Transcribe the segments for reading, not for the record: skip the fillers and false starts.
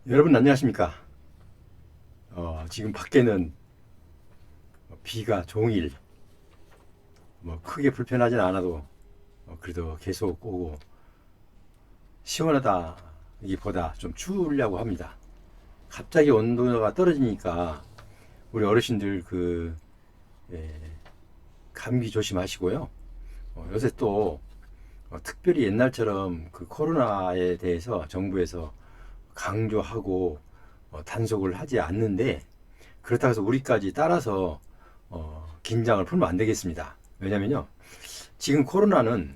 여러분 안녕하십니까? 지금 밖에는 비가 종일 뭐 크게 불편하진 않아도 그래도 계속 오고 시원하다기보다 좀 추우려고 합니다. 갑자기 온도가 떨어지니까 우리 어르신들 예, 감기 조심하시고요. 요새 또 특별히 옛날처럼 그 코로나에 대해서 정부에서 강조하고 단속을 하지 않는데 그렇다고 해서 우리까지 따라서 긴장을 풀면 안 되겠습니다. 왜냐면요. 지금 코로나는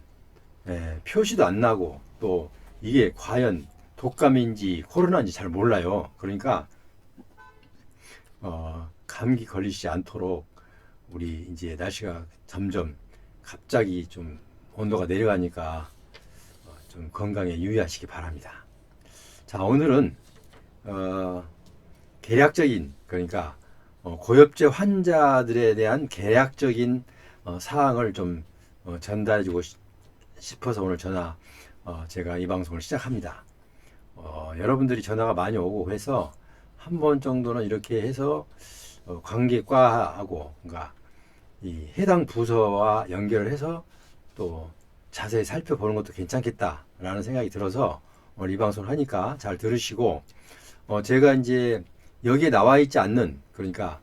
표시도 안 나고 또 이게 과연 독감인지 코로나인지 잘 몰라요. 그러니까 감기 걸리지 않도록 우리 이제 날씨가 점점 갑자기 좀 온도가 내려가니까 좀 건강에 유의하시기 바랍니다. 자, 오늘은 어, 계략적인 그러니까 고엽제 환자들에 대한 계략적인 사항을 좀 전달해주고 싶어서 오늘 제가 이 방송을 시작합니다. 여러분들이 전화가 많이 오고 해서 한 번 정도는 이렇게 해서 관계과하고 그러니까 이 해당 부서와 연결을 해서 또 자세히 살펴보는 것도 괜찮겠다라는 생각이 들어서 오늘 이 방송을 하니까 잘 들으시고 제가 이제 여기에 나와 있지 않는 그러니까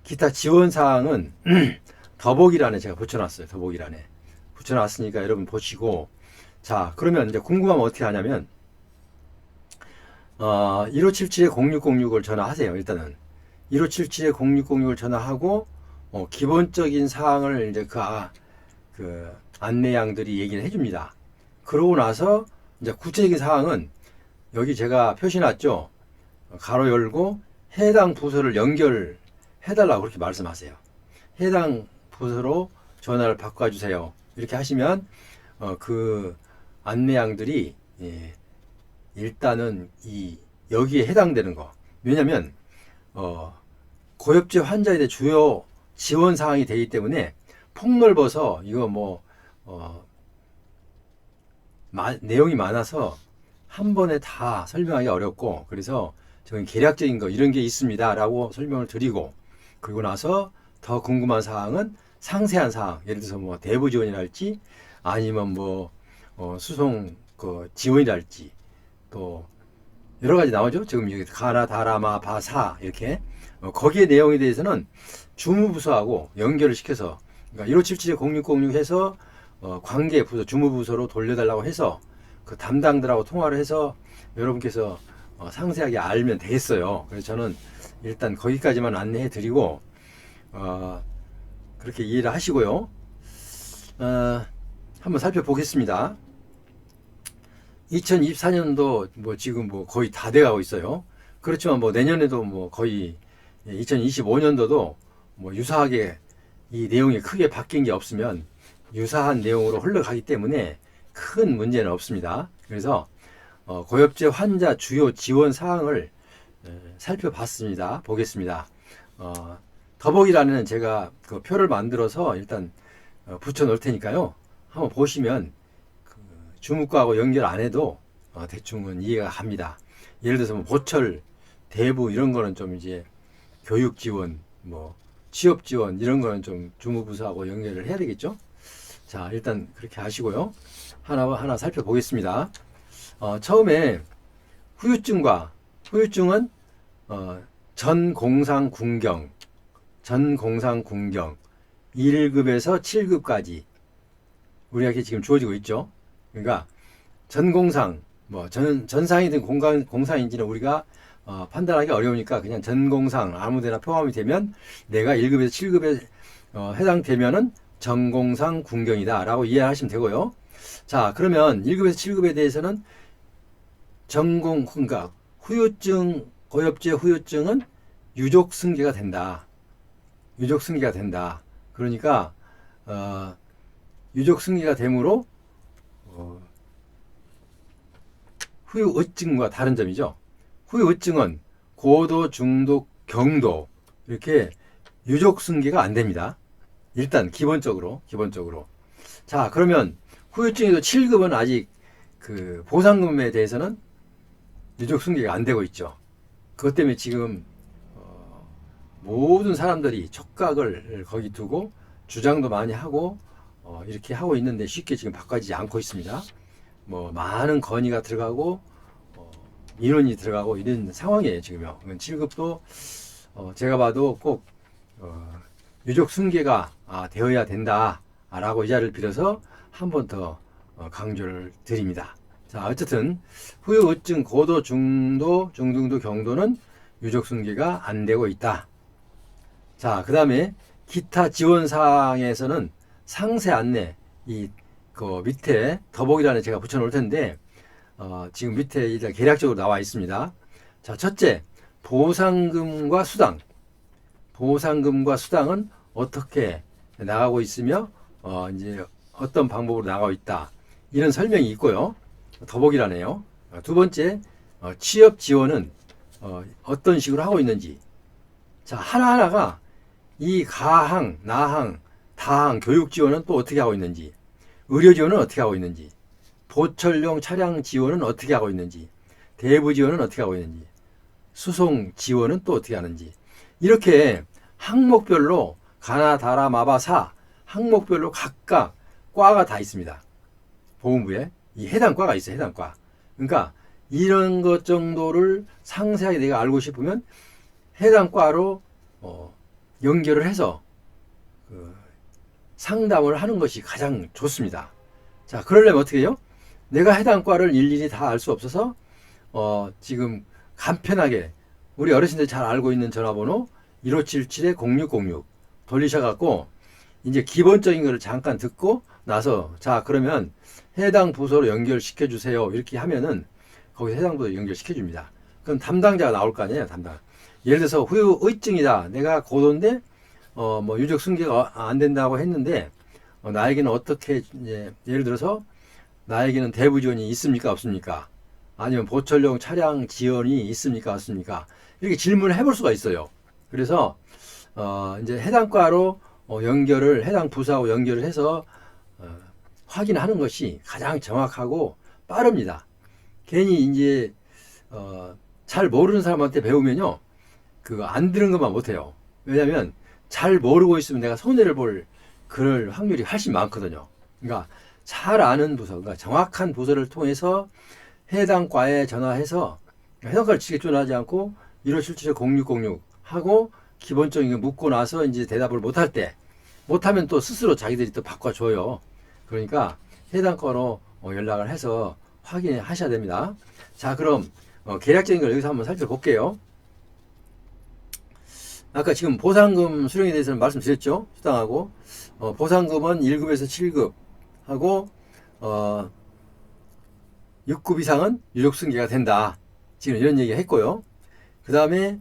기타 지원 사항은 더보기란에 제가 붙여놨어요. 더보기란에 붙여놨으니까 여러분 보시고 자 그러면 이제 궁금하면 어떻게 하냐면 1577-0606을 전화하세요. 일단은 1577-0606을 전화하고 기본적인 사항을 이제 그 안내양들이 얘기를 해줍니다. 그러고 나서 이제 구체적인 사항은 여기 제가 표시놨죠. 가로 열고 해당 부서를 연결해달라고 그렇게 말씀하세요. 해당 부서로 전화를 바꿔주세요. 이렇게 하시면 그 안내양들이 일단은 여기에 해당되는 거. 왜냐면 고엽제 환자에 대해 주요 지원 사항이 되기 때문에 폭넓어서 이거 내용이 많아서 한 번에 다 설명하기 어렵고 그래서 저는 계략적인 거 이런 게 있습니다 라고 설명을 드리고 그리고 나서 더 궁금한 사항은 상세한 사항 예를 들어서 뭐 대부 지원이랄지 아니면 수송 지원이랄지 또 여러 가지 나오죠. 지금 여기 가나 다라마 바사 이렇게 거기에 내용에 대해서는 주무부서하고 연결을 시켜서 그러니까 1577-0606 해서 관계 부서 주무부서로 돌려달라고 해서 그 담당들하고 통화를 해서 여러분께서 상세하게 알면 되겠어요. 그래서 저는 일단 거기까지만 안내해 드리고 그렇게 이해를 하시고요. 한번 살펴보겠습니다. 2024년도 지금 거의 다 돼가고 있어요. 그렇지만 내년에도 거의 2025년도도 유사하게 이 내용이 크게 바뀐 게 없으면 유사한 내용으로 흘러가기 때문에 큰 문제는 없습니다. 그래서 고엽제 환자 주요 지원 사항을 살펴봤습니다. 보겠습니다. 더보기란에는 제가 그 표를 만들어서 일단 붙여 놓을 테니까요. 한번 보시면 주무과하고 연결 안 해도 대충은 이해가 갑니다. 예를 들어서 보철, 대부 이런 거는 좀 이제 교육 지원, 취업 지원 이런 거는 좀 주무부서하고 연결을 해야 되겠죠. 자 일단 그렇게 하시고요. 하나 살펴보겠습니다. 처음에 후유증은 전공상군경 1급에서 7급까지 우리에게 지금 주어지고 있죠. 그러니까 전공상 전상이든 공상인지는 우리가 판단하기 어려우니까 그냥 전공상 아무데나 포함이 되면 내가 1급에서 7급에 해당되면은 전공상 군경이다 라고 이해하시면 되고요. 자 그러면 1급에서 7급에 대해서는 그러니까 고엽제 후유증은 유족 승계가 된다. 그러니까 유족 승계가 되므로 후유증과 다른 점이죠. 후유증은 고도, 중도, 경도 이렇게 유족 승계가 안 됩니다. 일단 기본적으로. 자 그러면 후유증에도 7급은 아직 그 보상금에 대해서는 유족 승계가 안 되고 있죠. 그것 때문에 지금 모든 사람들이 촉각을 거기 두고 주장도 많이 하고 이렇게 하고 있는데 쉽게 지금 바꿔지지 않고 있습니다. 뭐 많은 건의가 들어가고 인원이 들어가고 이런 상황이에요 지금요. 7급도 제가 봐도 꼭 유족 승계가 되어야 된다라고 이 자리를 빌어서 한 번 더 강조를 드립니다. 자, 어쨌든 후유증 고도, 중도, 중등도, 경도는 유족 승계가 안 되고 있다. 자, 그 다음에 기타 지원 사항에서는 상세 안내 그 밑에 더보기란에 제가 붙여 놓을 텐데 지금 밑에 일단 계략적으로 나와 있습니다. 자, 첫째, 보상금과 수당. 보상금과 수당은 어떻게 나가고 있으며 이제 어떤 방법으로 나가고 있다. 이런 설명이 있고요. 더보기란에요. 두 번째, 취업 지원은 어떤 식으로 하고 있는지. 자, 하나하나가 이 가항, 나항, 다항 교육 지원은 또 어떻게 하고 있는지, 의료 지원은 어떻게 하고 있는지, 보철용 차량 지원은 어떻게 하고 있는지, 대부 지원은 어떻게 하고 있는지, 수송 지원은 또 어떻게 하는지, 이렇게 항목별로 가나, 다라, 마바, 사 항목별로 각각 과가 다 있습니다. 보훈부에 이 해당 과가 있어요. 해당 과. 그러니까 이런 것 정도를 상세하게 내가 알고 싶으면 해당 과로 연결을 해서 상담을 하는 것이 가장 좋습니다. 자, 그러려면 어떻게 해요? 내가 해당 과를 일일이 다 알 수 없어서 지금 간편하게 우리 어르신들이 잘 알고 있는 전화번호 1577-0606 돌리셔갖고 이제 기본적인 것을 잠깐 듣고 나서 자, 그러면 해당 부서로 연결시켜 주세요. 이렇게 하면은 거기서 해당 부서 연결시켜 줍니다. 그럼 담당자가 나올 거 아니에요. 담당. 예를 들어서 후유의증이다. 내가 고도인데 뭐 유족 승계가 안 된다고 했는데 나에게는 어떻게 이제 예를 들어서 나에게는 대부 지원이 있습니까? 없습니까? 아니면 보철용 차량 지원이 있습니까? 없습니까? 이렇게 질문을 해볼 수가 있어요. 그래서 이제 해당 과로 연결을 해당 부서하고 연결을 해서 확인하는 것이 가장 정확하고 빠릅니다. 괜히 이제 잘 모르는 사람한테 배우면요, 그거 안 들은 것만 못해요. 왜냐하면 잘 모르고 있으면 내가 손해를 볼 그럴 확률이 훨씬 많거든요. 그러니까 잘 아는 부서, 그러니까 정확한 부서를 통해서 해당 과에 전화해서 해당 과를 직접 전화하지 않고 1577-0606 하고 기본적인 거 묻고 나서 이제 대답을 못할 때, 못하면 또 스스로 자기들이 또 바꿔줘요. 그러니까 해당 과로 연락을 해서 확인하셔야 됩니다. 자, 그럼 계략적인 걸 여기서 한번 살펴볼게요. 아까 지금 보상금 수령에 대해서는 말씀드렸죠. 수당하고 보상금은 1급에서 7급 하고 6급 이상은 유족승계가 된다. 지금 이런 얘기 했고요. 그 다음에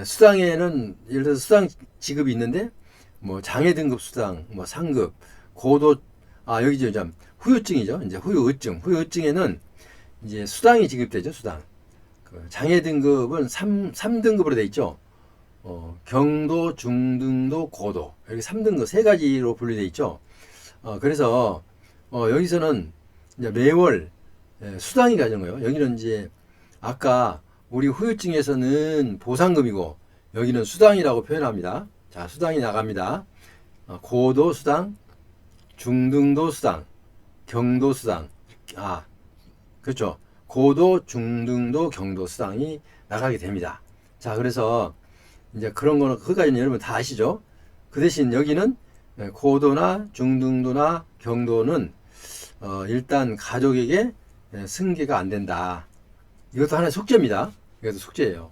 수당에는 예를 들어서 수당 지급이 있는데 뭐 장애 등급 수당, 뭐 상급, 고도, 여기죠. 좀 후유증이죠. 이제 후유증에는 이제 수당이 지급되죠. 수당. 장애 등급은 3등급으로 돼 있죠. 경도, 중등도, 고도. 이렇게 3등급 세 가지로 분류되어 있죠. 그래서 여기서는 이제 매월 수당이 가는 거예요. 여기는 이제 아까 우리 후유증에서는 보상금이고 여기는 수당이라고 표현합니다. 자, 수당이 나갑니다. 고도 수당, 중등도 수당, 경도 수당. 그렇죠. 고도, 중등도, 경도 수당이 나가게 됩니다. 자, 그래서 이제 그런 거는 그까지는 여러분 다 아시죠? 그 대신 여기는 고도나 중등도나 경도는 일단 가족에게 승계가 안 된다. 이것도 하나의 숙제입니다. 이것도 숙제예요.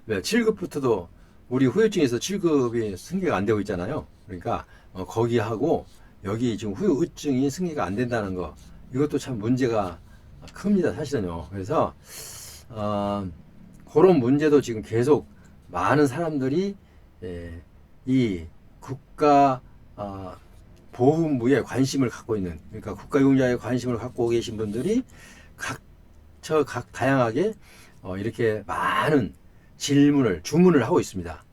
왜? 7급부터도 우리 후유증에서 7급이 승계가 안 되고 있잖아요. 그러니까 거기하고 여기 지금 후유증이 승계가 안 된다는 거, 이것도 참 문제가 큽니다. 사실은요. 그래서 그런 문제도 지금 계속 많은 사람들이 이 국가 보훈부에 관심을 갖고 있는, 그러니까 국가용자에 관심을 갖고 계신 분들이 각 다양하게 이렇게 많은 주문을 하고 있습니다.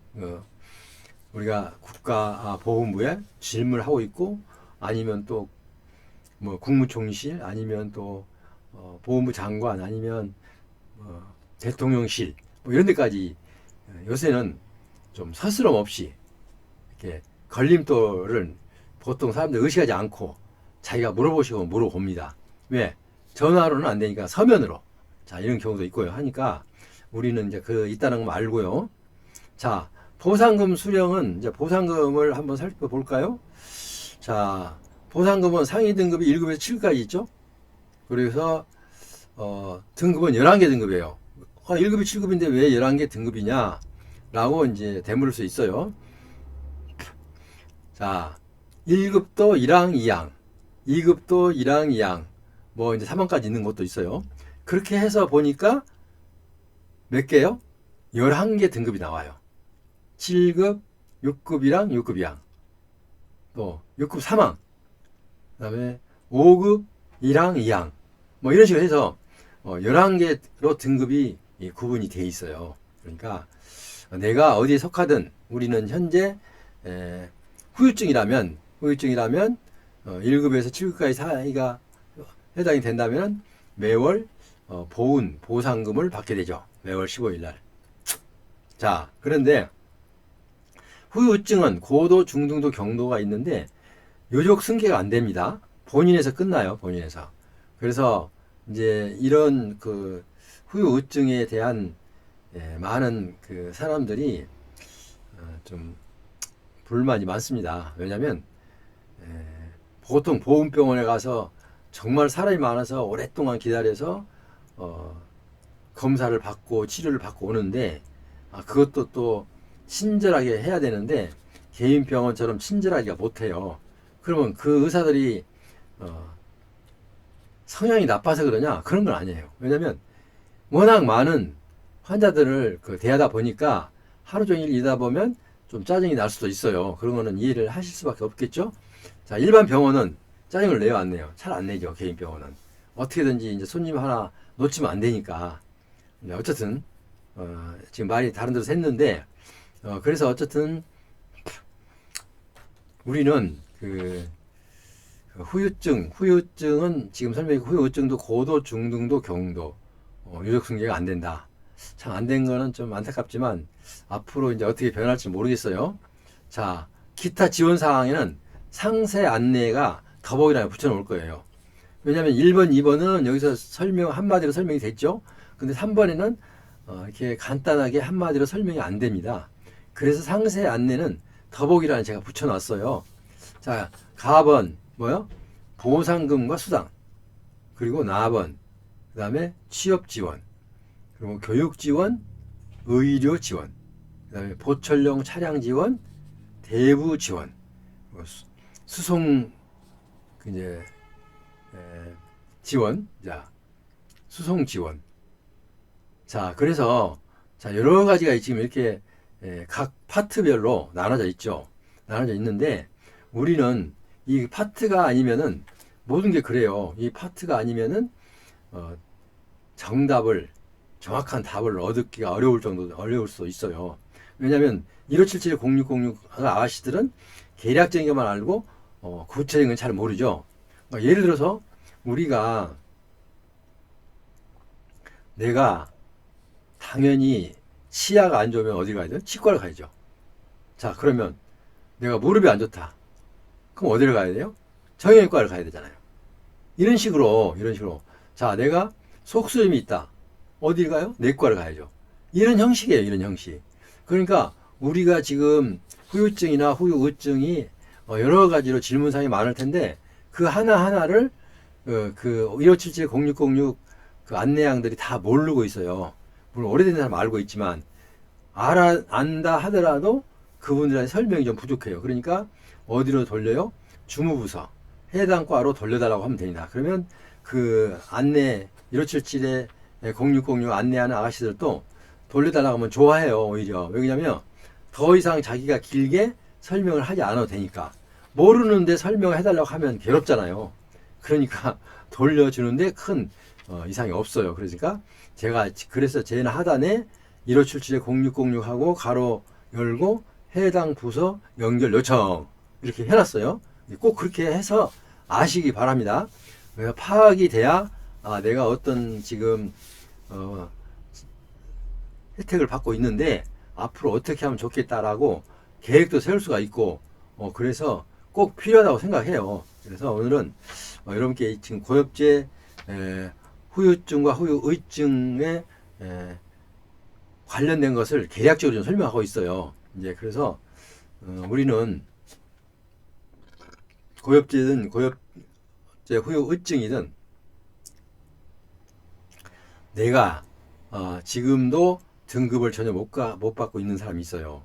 우리가 국가 보훈부에 질문을 하고 있고, 아니면 또 뭐 국무총리실, 아니면 또 보훈부 장관, 아니면 대통령실 뭐 이런 데까지 요새는 좀 서스럼 없이 이렇게 걸림돌을 보통 사람들 의식하지 않고 자기가 물어보시고 물어봅니다. 왜? 전화로는 안 되니까 서면으로. 자, 이런 경우도 있고요. 하니까 우리는 이제 있다는 거 알고요. 자, 보상금 수령은 이제 보상금을 한번 살펴볼까요? 자, 보상금은 상위 등급이 1급에서 7급까지 있죠? 그래서, 등급은 11개 등급이에요. 1급이 7급인데 왜 11개 등급이냐? 라고 이제 되물을 수 있어요. 자, 1급도 1항, 2항, 2급도 1항, 2항, 뭐 이제 3항까지 있는 것도 있어요. 그렇게 해서 보니까 몇 개요? 11개 등급이 나와요. 7급, 6급 1항, 6급 2항, 또 6급 3항, 그 다음에 5급 1항, 2항, 뭐 이런 식으로 해서 11개로 등급이 구분이 돼 있어요. 그러니까 내가 어디에 속하든 우리는 현재 후유증이라면 1급에서 7급까지 사이가 해당이 된다면 매월 보상금을 받게 되죠. 매월 15일 날. 자, 그런데 후유증은 고도, 중등도, 경도가 있는데 요족 승계가 안 됩니다. 본인에서 끝나요. 본인에서. 그래서 이제 이런 후유증에 대한 많은 사람들이 좀 불만이 많습니다. 왜냐하면 보통 보훈병원에 가서 정말 사람이 많아서 오랫동안 기다려서 검사를 받고 치료를 받고 오는데 그것도 또 친절하게 해야 되는데 개인 병원처럼 친절하기가 못해요. 그러면 그 의사들이 성향이 나빠서 그러냐? 그런 건 아니에요. 왜냐하면 워낙 많은 환자들을 대하다 보니까 하루 종일 일하다 보면 좀 짜증이 날 수도 있어요. 그런 거는 이해를 하실 수밖에 없겠죠. 자, 일반 병원은 짜증을 내요, 안 내요? 잘 안 내죠. 개인 병원은 어떻게든지 이제 손님 하나 놓치면 안 되니까. 어쨌든 지금 말이 다른 데서 했는데 그래서 어쨌든 우리는 후유증은 지금 설명해 후유증도 고도, 중등도, 경도 유족 승계가 안 된다. 참 안 된 거는 좀 안타깝지만 앞으로 이제 어떻게 변할지 모르겠어요. 자, 기타 지원 사항에는 상세 안내가 더보기란에 붙여놓을 거예요. 왜냐하면 1번, 2번은 여기서 한마디로 설명이 됐죠. 근데 3번에는 이렇게 간단하게 한마디로 설명이 안 됩니다. 그래서 상세 안내는 더보기란에 제가 붙여놨어요. 자, 가번 뭐요? 보상금과 수당, 그리고 나번, 그 다음에 취업 지원, 그리고 교육 지원, 의료 지원, 그 다음에 보철용 차량 지원, 대부 지원, 수송 이제 지원, 자, 수송 지원. 자, 그래서 자, 여러 가지가 지금 이렇게 각 파트별로 나눠져 있죠. 나눠져 있는데 우리는 이 파트가 아니면은 모든 게 그래요. 이 파트가 아니면은 정확한 답을 얻기가 어려울 수 있어요. 왜냐하면 1577-0606 아가씨들은 계략적인 것만 알고 구체적인 건 잘 모르죠. 예를 들어서 우리가 내가 당연히 치아가 안 좋으면 어디 가야 돼요? 치과를 가야죠. 자, 그러면 내가 무릎이 안 좋다. 그럼 어디를 가야 돼요? 정형외과를 가야 되잖아요. 이런 식으로. 자, 내가 속수염이 있다. 어딜 가요? 내과를 가야죠. 이런 형식이에요. 이런 형식. 그러니까 우리가 지금 후유증이나 후유의증이 여러 가지로 질문사항이 많을 텐데 그 하나하나를 1577-0606 안내양들이 다 모르고 있어요. 물론 오래된 사람 알고 있지만 안다 하더라도 그분들한테 설명이 좀 부족해요. 그러니까 어디로 돌려요? 주무부서 해당 과로 돌려달라고 하면 됩니다. 그러면 그 안내 1577-0606 안내하는 아가씨들도 돌려달라고 하면 좋아해요. 오히려 왜냐면 더 이상 자기가 길게 설명을 하지 않아도 되니까. 모르는데 설명을 해달라고 하면 괴롭잖아요. 그러니까 돌려주는데 큰 이상이 없어요. 그러니까 그래서 제일 하단에 1577-0606하고 가로 열고 해당 부서 연결 요청 이렇게 해놨어요. 꼭 그렇게 해서 아시기 바랍니다. 파악이 돼야 내가 어떤 지금 혜택을 받고 있는데 앞으로 어떻게 하면 좋겠다라고 계획도 세울 수가 있고 그래서 꼭 필요하다고 생각해요. 그래서 오늘은 여러분께 지금 고엽제 후유증과 후유의증에 관련된 것을 개략적으로 좀 설명하고 있어요. 이제 그래서 우리는 고엽제든 고엽제 후유의증이든 내가 지금도 등급을 전혀 못 받고 있는 사람이 있어요.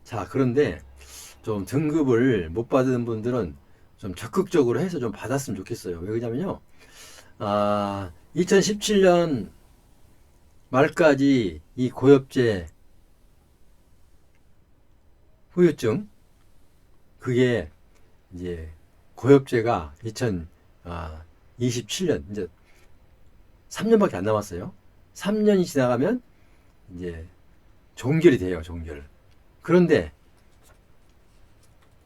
자, 그런데 좀 등급을 못 받은 분들은 좀 적극적으로 해서 좀 받았으면 좋겠어요. 왜 그러냐면요. 2017년 말까지 이 고엽제 후유증, 그게 이제 고엽제가 2027년, 이제 3년밖에 안 남았어요. 3년이 지나가면 이제 종결이 돼요, 종결. 그런데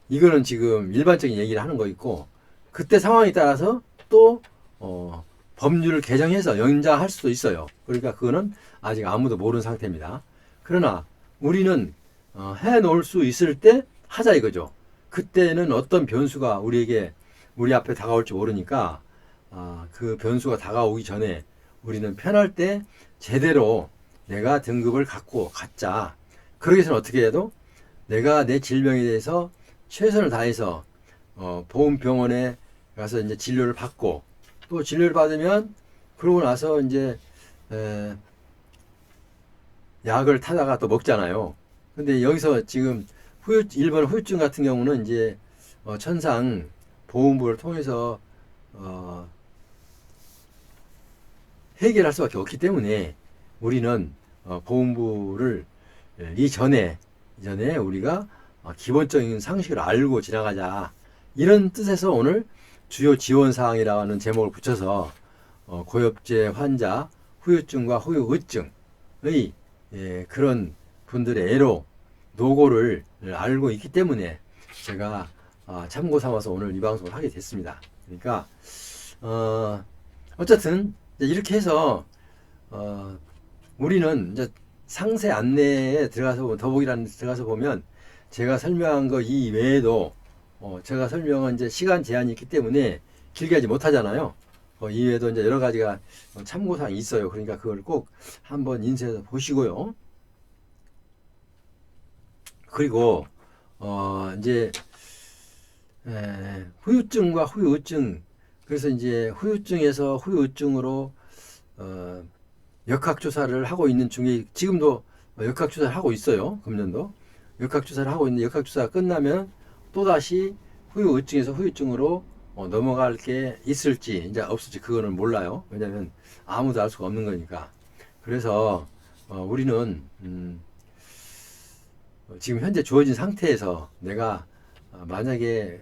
이거는 지금 일반적인 얘기를 하는 거 있고, 그때 상황에 따라서 또 법률을 개정해서 연장할 수도 있어요. 그러니까 그거는 아직 아무도 모르는 상태입니다. 그러나 우리는 해놓을 수 있을 때 하자 이거죠. 그때는 어떤 변수가 우리 앞에 다가올지 모르니까 그 변수가 다가오기 전에 우리는 편할 때 제대로 내가 등급을 갖고 갖자. 그러기 위해서는 어떻게 해도 내가 내 질병에 대해서 최선을 다해서 보험병원에 가서 이제 진료를 받고, 또 진료를 받으면 그러고 나서 이제 약을 타다가 또 먹잖아요. 근데 여기서 지금 일반 후유증 같은 경우는 이제 천상 보험부를 통해서 해결할 수밖에 없기 때문에 우리는 보험부를 이전에 우리가 기본적인 상식을 알고 지나가자, 이런 뜻에서 오늘 주요 지원사항이라는 제목을 붙여서 고엽제 환자 후유증과 후유의증의 그런 분들의 애로 노고를 알고 있기 때문에 제가 참고 삼아서 오늘 이 방송을 하게 됐습니다. 그러니까 어쨌든 이렇게 해서 우리는 이제 상세 안내에 들어가서 더보기란에 들어가서 보면 제가 설명한 거 이외에도 제가 설명은 이제 시간 제한이 있기 때문에 길게 하지 못하잖아요. 이외에도 이제 여러 가지가 참고사항이 있어요. 그러니까 그걸 꼭 한번 인쇄해서 보시고요. 그리고 이제 후유증과 후유증, 그래서 이제 후유증에서 후유증으로 역학조사를 하고 있는 중에 지금도 역학조사를 하고 있어요. 금년도 역학조사를 하고 있는데, 역학조사가 끝나면 또다시 후유증에서 후유증으로 넘어갈 게 있을지 이제 없을지 그거는 몰라요. 왜냐하면 아무도 알 수가 없는 거니까. 그래서 우리는 지금 현재 주어진 상태에서 내가 만약에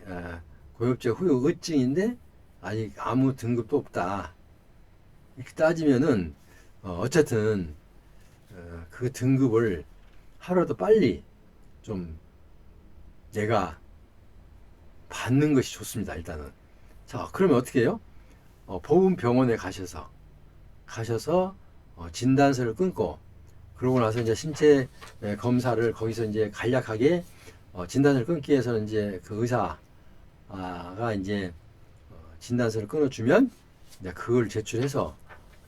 고엽제 후유증인데 아직 아무 등급도 없다, 이렇게 따지면은 어쨌든 그 등급을 하루라도 빨리 좀 내가 받는 것이 좋습니다. 일단은. 자, 그러면 어떻게 해요? 보험병원에 가셔서 진단서를 끊고, 그러고 나서 이제 신체 검사를 거기서 이제 간략하게 진단서를 끊기 위해서는 이제 그 의사가 이제 진단서를 끊어주면 이제 그걸 제출해서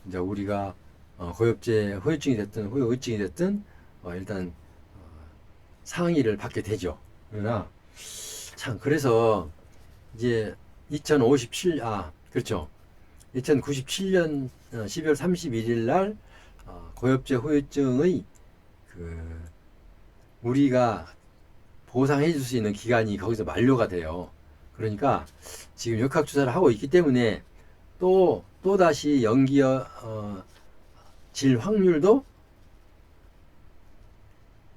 이제 우리가 고엽제 후유증이 됐든 후유의증이 됐든 일단 상의를 받게 되죠. 그러나 참, 그래서 이제 2097년 12월 31일 날 고엽제 후유증의 우리가 보상해 줄 수 있는 기간이 거기서 만료가 돼요. 그러니까 지금 역학조사를 하고 있기 때문에 또다시 질 확률도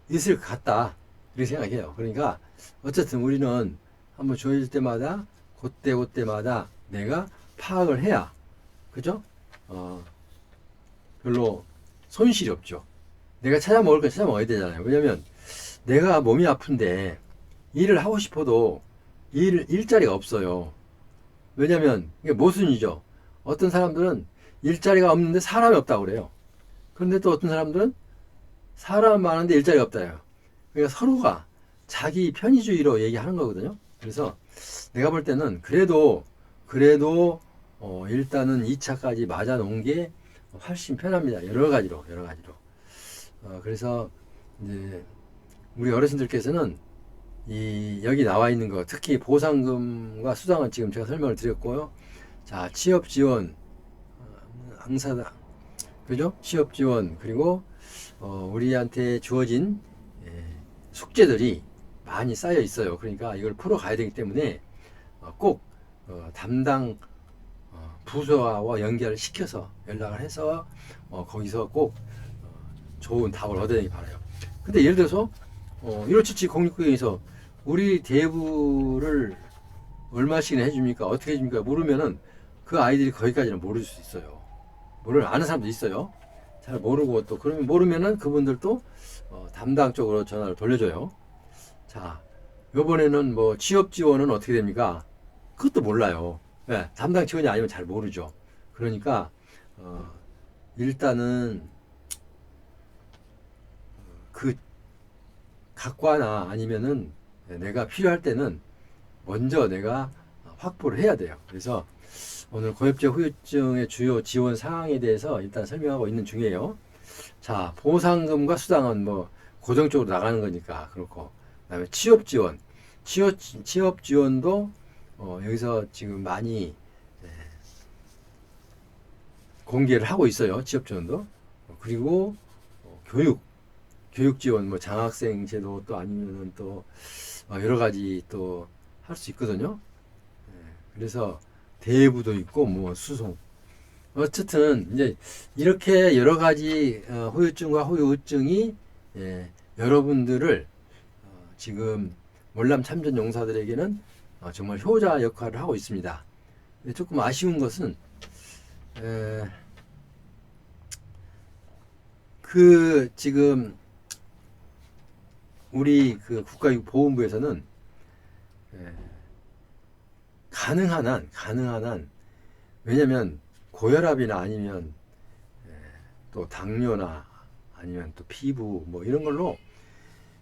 있을 것 같다, 이렇게 생각해요. 그러니까 어쨌든 우리는 한번 조회될 때마다 그때마다 내가 파악을 해야, 그죠? 별로 손실이 없죠. 내가 찾아 먹을 건 찾아 먹어야 되잖아요. 왜냐면 내가 몸이 아픈데 일을 하고 싶어도 일자리가 없어요. 왜냐면 이게 모순이죠. 어떤 사람들은 일자리가 없는데 사람이 없다고 그래요. 그런데 또 어떤 사람들은 사람 많은데 일자리가 없다요. 그러니까 서로가 자기 편의주의로 얘기하는 거거든요. 그래서 내가 볼 때는 그래도 일단은 2차까지 맞아 놓은 게 훨씬 편합니다. 여러 가지로. 그래서 이제 우리 어르신들께서는 여기 나와 있는 거, 특히 보상금과 수당은 지금 제가 설명을 드렸고요. 자, 취업 지원, 앙사다, 그죠? 취업 지원, 그리고 우리한테 주어진 숙제들이 많이 쌓여 있어요. 그러니까 이걸 풀어가야 되기 때문에 꼭 담당 부서와 연결을 시켜서 연락을 해서 거기서 꼭 좋은 답을 얻어내기 바라요. 근데 예를 들어서 1577 공립국에서 우리 대부를 얼마씩이나 해줍니까? 어떻게 해줍니까? 물으면은 그 아이들이 거기까지는 모를 수 있어요. 아는 사람도 있어요. 잘 모르고 또 그러면 모르면은 그분들도 담당 쪽으로 전화를 돌려줘요. 자, 요번에는 뭐 취업 지원은 어떻게 됩니까? 그것도 몰라요. 네, 담당 지원이 아니면 잘 모르죠. 그러니까 일단은 그 각과나 아니면은 내가 필요할 때는 먼저 내가 확보를 해야 돼요. 그래서 오늘 고엽제 후유증의 주요 지원 사항에 대해서 일단 설명하고 있는 중이에요. 자, 보상금과 수당은 뭐 고정적으로 나가는 거니까 그렇고, 그다음에 취업 지원, 취업 지원도 여기서 지금 많이 공개를 하고 있어요. 취업 지원도. 그리고 교육 지원, 뭐 장학생 제도 또 아니면은 또 여러 가지 또 할 수 있거든요. 그래서 대부도 있고 뭐 수송. 어쨌든 이제 이렇게 여러 가지 후유증과 후유증이 여러분들을 지금 월남 참전 용사들에게는 정말 효자 역할을 하고 있습니다. 조금 아쉬운 것은 그 지금 우리 그 국가보훈부에서는 가능한 한 왜냐면 고혈압이나 아니면 또 당뇨나 아니면 또 피부 뭐 이런 걸로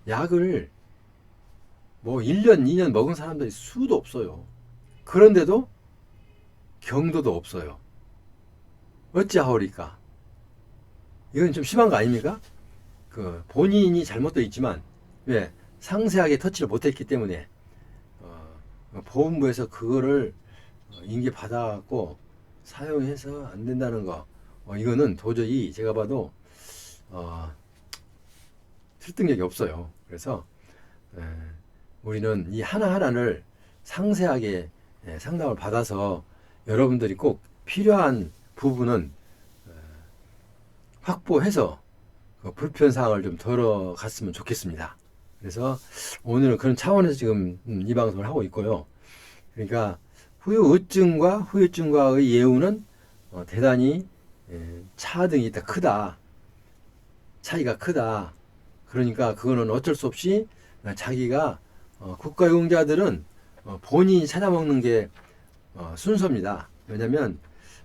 약을 뭐 1년, 2년 먹은 사람들이 수도 없어요. 그런데도 경도도 없어요. 어찌하오리까? 이건 좀 심한 거 아닙니까? 그 본인이 잘못도 있지만 왜 상세하게 터치를 못했기 때문에 보훈부에서 그거를 인계 받아갖고 사용해서 안 된다는 거 이거는 도저히 제가 봐도 설득력이 없어요. 그래서 우리는 이 하나하나를 상세하게 상담을 받아서 여러분들이 꼭 필요한 부분은 확보해서 그 불편사항을 좀 덜어갔으면 좋겠습니다. 그래서 오늘은 그런 차원에서 지금 이 방송을 하고 있고요. 그러니까 후유증과의 예우는 대단히 차등이 있다, 차이가 크다. 그러니까 그거는 어쩔 수 없이 자기가 국가용자들은 본인이 찾아먹는 게 순서입니다. 왜냐면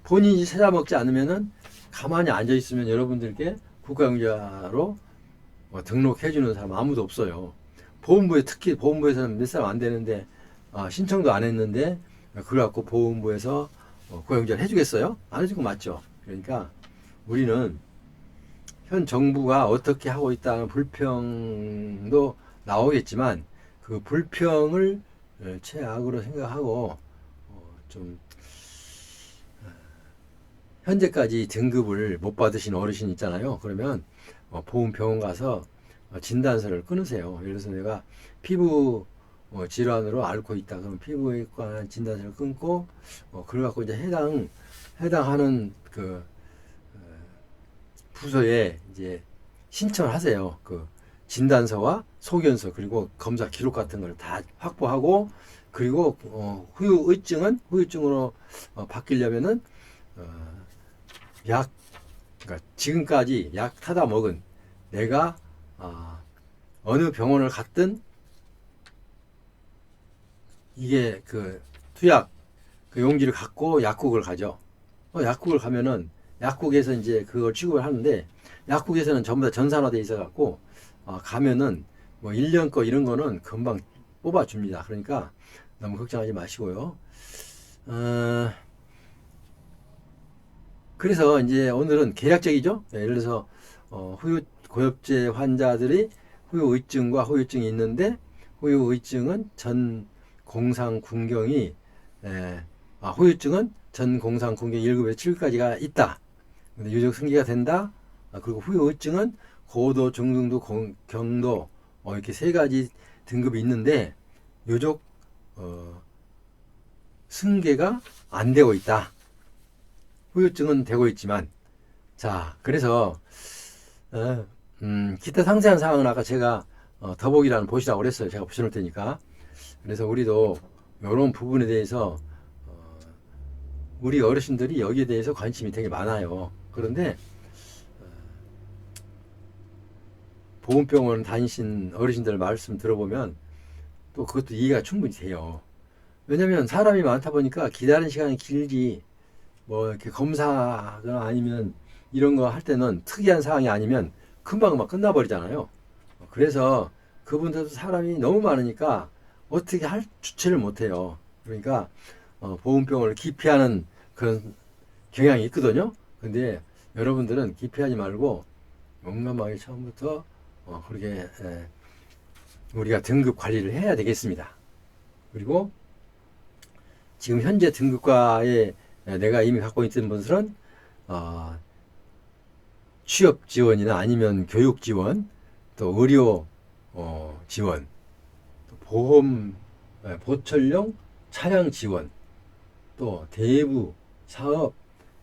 본인이 찾아먹지 않으면은 가만히 앉아 있으면 여러분들께 국가용자로 등록해주는 사람 아무도 없어요. 특히 보훈부에서는 몇 사람 안 되는데 신청도 안 했는데 그걸 갖고 보훈부에서 고용자를 해주겠어요? 안 해줄 거 맞죠? 그러니까 우리는 현 정부가 어떻게 하고 있다는 불평도 나오겠지만 그 불평을 최악으로 생각하고 좀 현재까지 등급을 못 받으신 어르신 있잖아요. 그러면 보훈병원 가서 진단서를 끊으세요. 예를 들어서 내가 피부 질환으로 앓고 있다. 그럼 피부에 관한 진단서를 끊고 그걸 갖고 이제 해당하는 그 부서에 이제 신청을 하세요. 그 진단서와 소견서 그리고 검사 기록 같은 걸 다 확보하고 그리고 후유증으로 바뀌려면은 그러니까 지금까지 약 타다 먹은 내가 어느 병원을 갔든 이게 그 투약 그 용지를 갖고 약국을 가죠. 약국을 가면은 약국에서 이제 그걸 취급을 하는데, 약국에서는 전부 다 전산화돼 있어 갖고 가면은 뭐 1년 거 이런 거는 금방 뽑아줍니다. 그러니까 너무 걱정하지 마시고요. 어, 그래서 이제 오늘은 계략적이죠. 예를 들어서 고엽제 환자들이 후유의증과 후유증이 있는데, 후유의증은 전 공상군경이 후유증은 전 공상군경 1급에서 7급까지가 있다. 근데 유적 승계가 된다. 그리고 후유증은 고도, 중등도, 경도 이렇게 세 가지 등급이 있는데 유적 승계가 안 되고 있다. 후유증은 되고 있지만, 자, 그래서 기타 상세한 사항은 아까 제가 더보기란을 보시라고 그랬어요. 제가 붙여놓을 테니까. 그래서 우리도 이런 부분에 대해서 우리 어르신들이 여기에 대해서 관심이 되게 많아요. 그런데 보훈병원 다니신 어르신들 말씀 들어보면 또 그것도 이해가 충분히 돼요. 왜냐면 사람이 많다 보니까 기다리는 시간이 길지, 뭐 이렇게 검사나 아니면 이런 거 할 때는 특이한 사항이 아니면 금방 막 끝나버리잖아요. 그래서 그분들도 사람이 너무 많으니까 어떻게 할 주체를 못해요. 그러니까 보훈병원을 기피하는 그런 경향이 있거든요. 근데 여러분들은 기피하지 말고 용감하게 처음부터 그렇게 우리가 등급 관리를 해야 되겠습니다. 그리고 지금 현재 등급과에 내가 이미 갖고 있던 분들은 취업 지원이나 아니면 교육 지원, 또 의료 지원, 또 보험 보철용 차량 지원, 또 대부 사업,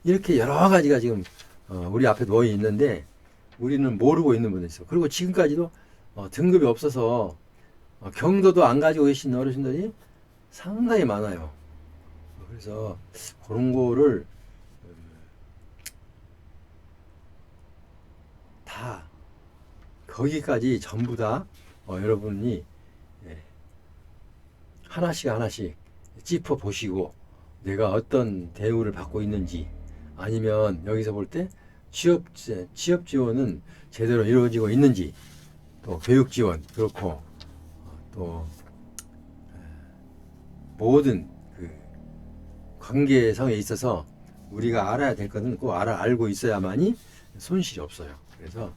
이렇게 여러 가지가 지금 우리 앞에 놓여 있는데 우리는 모르고 있는 분도 있어요. 그리고 지금까지도 등급이 없어서 경도도 안 가지고 계신 어르신들이 상당히 많아요. 그래서 그런 거를 다 거기까지 전부 다 여러분이 하나씩 하나씩 짚어 보시고 내가 어떤 대우를 받고 있는지, 아니면 여기서 볼 때 취업 지원은 제대로 이루어지고 있는지, 또 교육 지원 그렇고 또 모든 그 관계성에 있어서 우리가 알아야 될 것은 꼭 알고 있어야만이 손실이 없어요. 그래서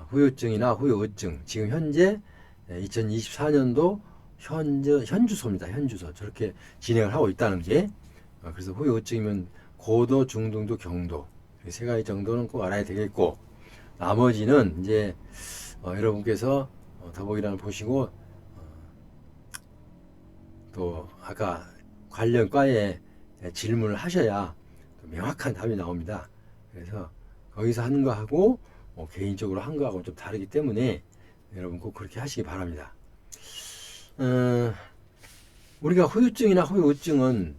후유증이나 후유의증, 지금 현재 2024년도 현주소입니다. 현주소. 저렇게 진행을 하고 있다는 게, 그래서 후유증이면 고도, 중등도, 경도, 세 가지 정도는 꼭 알아야 되겠고, 나머지는 이제 여러분께서 더보기란을 보시고 또 아까 관련 과에 질문을 하셔야 명확한 답이 나옵니다. 그래서 거기서 하는 거하고 개인적으로 한 거하고 좀 다르기 때문에 여러분 꼭 그렇게 하시기 바랍니다. 우리가 후유증이나 후유증은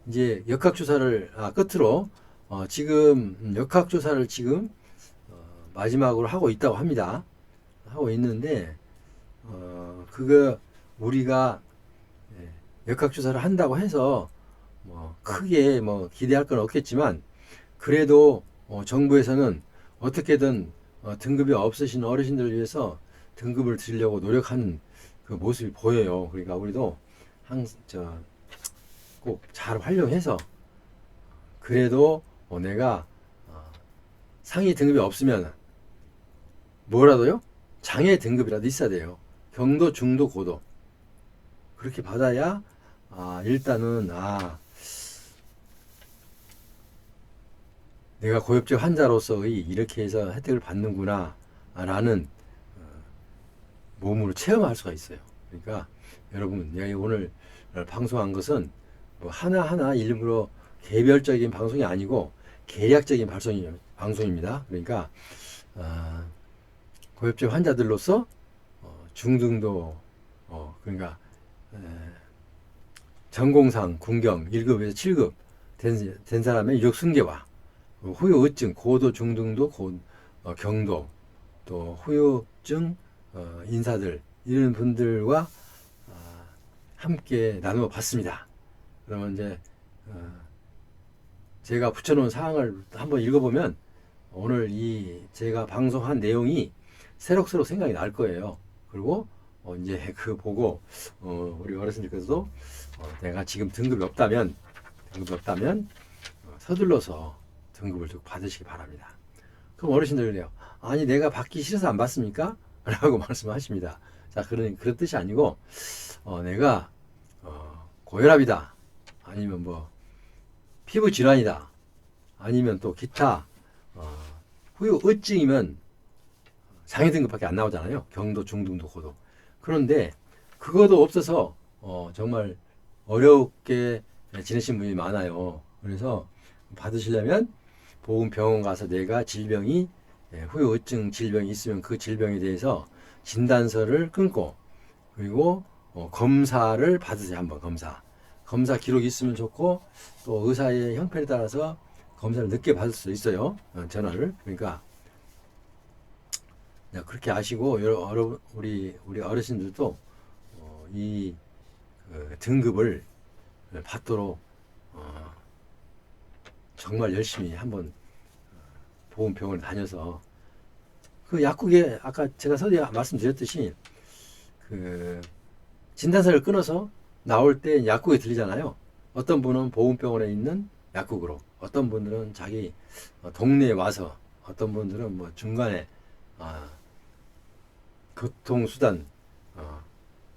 이제 역학조사를 끝으로 지금 역학조사를 지금 마지막으로 하고 있다고 합니다. 하고 있는데 그거 우리가 역학조사를 한다고 해서 뭐 크게 뭐 기대할 건 없겠지만, 그래도 정부에서는 어떻게든 등급이 없으신 어르신들을 위해서 등급을 드리려고 노력하는 그 모습이 보여요. 그러니까 우리도 꼭 잘 활용해서, 그래도 내가 상위 등급이 없으면 뭐라도요? 장애 등급이라도 있어야 돼요. 경도, 중도, 고도. 그렇게 받아야 일단은 내가 고엽제 환자로서의 이렇게 해서 혜택을 받는구나 라는 몸으로 체험할 수가 있어요. 그러니까 여러분, 내가 오늘 방송한 것은 뭐 하나하나 일부러 개별적인 방송이 아니고 계략적인 방송입니다. 그러니까 고엽제 환자들로서 중등도 그러니까 전공상 군경 1급에서 7급 된 사람의 유적 승계와 후유증 고도, 중등도, 경도, 또 후유증 인사들, 이런 분들과 함께 나누어 봤습니다. 그러면 이제 제가 붙여놓은 사항을 한번 읽어보면 오늘 이 제가 방송한 내용이 새록새록 생각이 날 거예요. 그리고 이제 그 보고 우리 어르신들께서도 내가 지금 등급이 없다면 서둘러서 등급을 좀 받으시기 바랍니다. 그럼 어르신들 그래요. 아니 내가 받기 싫어서 안 받습니까? 라고 말씀하십니다. 자, 그런 뜻이 아니고 내가 고혈압이다, 아니면 뭐 피부 질환이다, 아니면 또 기타 후유증이면 상위 등급밖에 안 나오잖아요. 경도, 중등도, 고도. 그런데 그것도 없어서 정말 어렵게 지내신 분이 많아요. 그래서 받으시려면 보건병원 가서 내가 질병이 후유증 질병이 있으면 그 질병에 대해서 진단서를 끊고, 그리고 검사를 받으세요. 한번 검사 기록이 있으면 좋고, 또 의사의 형편에 따라서 검사를 늦게 받을 수 있어요. 전화를. 그러니까 그렇게 아시고, 여러분 우리 어르신들도 이 등급을 받도록 정말 열심히 한번 보건병원에 다녀서 그 약국에 아까 제가 서두에 말씀드렸듯이 그 진단서를 끊어서 나올 때 약국에 들리잖아요. 어떤 분은 보건병원에 있는 약국으로, 어떤 분들은 자기 동네에 와서, 어떤 분들은 뭐 중간에 교통수단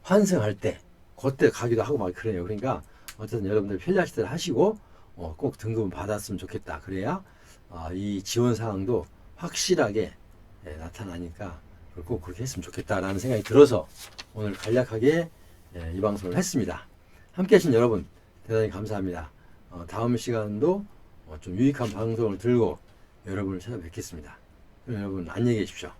환승할 때 그때 가기도 하고 막 그래요. 그러니까 어쨌든 여러분들 편리하실 때 하시고 꼭 등급은 받았으면 좋겠다. 그래야 이 지원 사항도 확실하게 나타나니까 꼭 그렇게 했으면 좋겠다라는 생각이 들어서 오늘 간략하게 이 방송을 했습니다. 함께 하신 여러분 대단히 감사합니다. 다음 시간도 좀 유익한 방송을 들고 여러분을 찾아뵙겠습니다. 그럼 여러분 안녕히 계십시오.